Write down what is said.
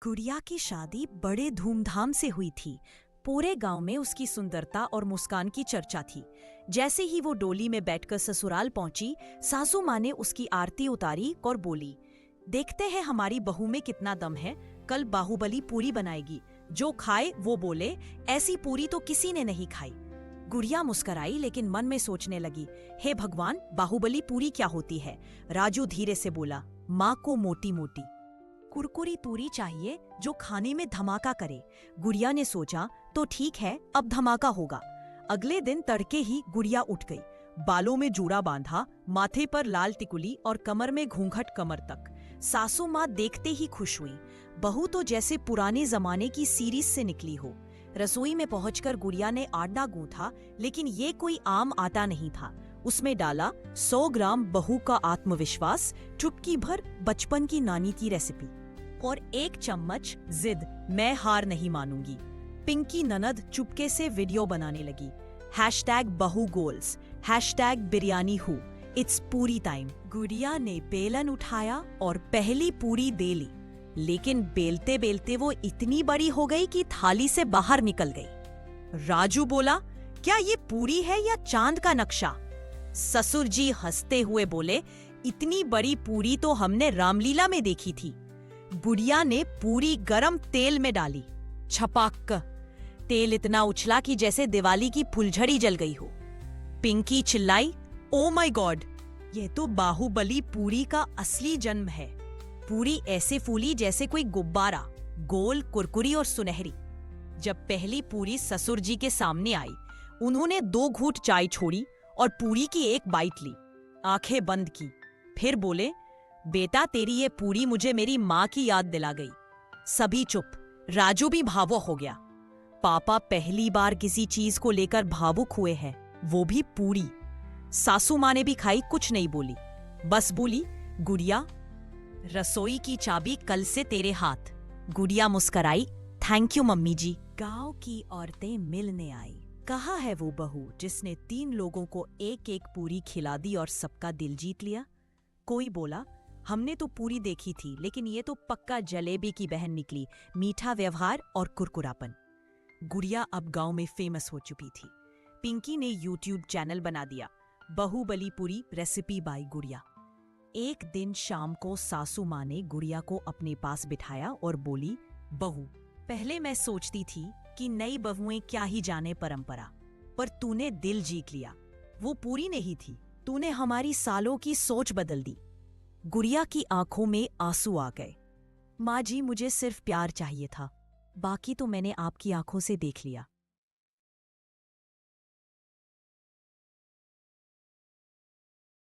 गुड़िया की शादी बड़े धूमधाम से हुई थी। पूरे गांव में उसकी सुंदरता और मुस्कान की चर्चा थी। जैसे ही वो डोली में बैठकर ससुराल पहुंची, सासू माँ ने उसकी आरती उतारी और बोली, देखते हैं हमारी बहू में कितना दम है। कल बाहुबली पूरी बनाएगी, जो खाए वो बोले ऐसी पूरी तो किसी ने नहीं खाई। गुड़िया मुस्कराई लेकिन मन में सोचने लगी, हे भगवान, बाहुबली पूरी क्या होती है। राजू धीरे से बोला, माँ को मोटी मोटी कुरकुरी पूरी चाहिए जो खाने में धमाका करे। गुड़िया ने सोचा, तो ठीक है, अब धमाका होगा। अगले दिन तड़के ही गुड़िया उठ गई। बालों में जूड़ा बांधा, माथे पर लाल टिकुली और कमर में घूंघट कमर तक। सासू माँ देखते ही खुश हुई। बहू तो जैसे पुराने जमाने की सीरीज से निकली हो। रसोई में पहुंचकर गुड़िया ने आटा गूंथा, लेकिन ये कोई आम आटा नहीं था। उसमें डाला 100 ग्राम बहू का आत्मविश्वास, चुटकी भर बचपन की नानी की रेसिपी और 1 चम्मच जिद, मैं हार नहीं मानूंगी। पिंकी ननद चुपके से वीडियो बनाने लगी। #बहू गोल्स, #बिरयानी हूँ, इट्स पूरी टाइम। गुड़िया ने बेलन उठाया और पहली पूरी दे ली, लेकिन बेलते बेलते वो इतनी बड़ी हो गई कि थाली से बाहर निकल गई। राजू बोला, क्या ये पूरी है या चांद का नक्शा। ससुर जी हंसते हुए बोले, इतनी बड़ी पूरी तो हमने रामलीला में देखी थी। गुड़िया ने पूरी गरम तेल में डाली, छपाक। तेल इतना उछला कि जैसे दिवाली की फुलझड़ी जल गई हो। पिंकी चिल्लाई, ओ माय गॉड, ये तो बाहुबली पूरी का असली जन्म है। पूरी ऐसे फूली जैसे कोई गुब्बारा, गोल, कुरकुरी और सुनहरी। जब पहली पूरी ससुर जी के सामने आई, उन्होंने 2 घूंट चाय छोड़ी और पूरी की 1 बाइट ली, आंखें बंद की। फिर बोले, बेटा, तेरी ये पूरी मुझे मेरी माँ की याद दिला गई। सभी चुप। राजू भी भावुक हो गया। पापा पहली बार किसी चीज को लेकर भावुक हुए हैं, वो भी पूरी। सासू माँ ने भी खाई, कुछ नहीं बोली, बस बोली, गुड़िया, रसोई की चाबी कल से तेरे हाथ। गुड़िया मुस्कराई, थैंक यू मम्मी जी। गांव की औरतें मिलने आई। कहाँ है वो बहू जिसने 3 लोगों को 1-1 पूरी खिला दी और सबका दिल जीत लिया। कोई बोला, हमने तो पूरी देखी थी, लेकिन ये तो पक्का जलेबी की बहन निकली, मीठा व्यवहार और कुरकुरापन। गुड़िया अब गांव में फेमस हो चुकी थी। पिंकी ने यूट्यूब चैनल बना दिया, बाहुबली पूरी रेसिपी बाय गुड़िया। एक दिन शाम को सासू माँ ने गुड़िया को अपने पास बिठाया और बोली, बहू, पहले मैं सोचती थी कि नई बहुएं क्या ही जाने परंपरा, पर तूने दिल जीत लिया। वो पूरी नहीं थी, तूने हमारी सालों की सोच बदल दी। गुड़िया की आंखों में आंसू आ गए। माँ जी, मुझे सिर्फ प्यार चाहिए था, बाकी तो मैंने आपकी आंखों से देख लिया।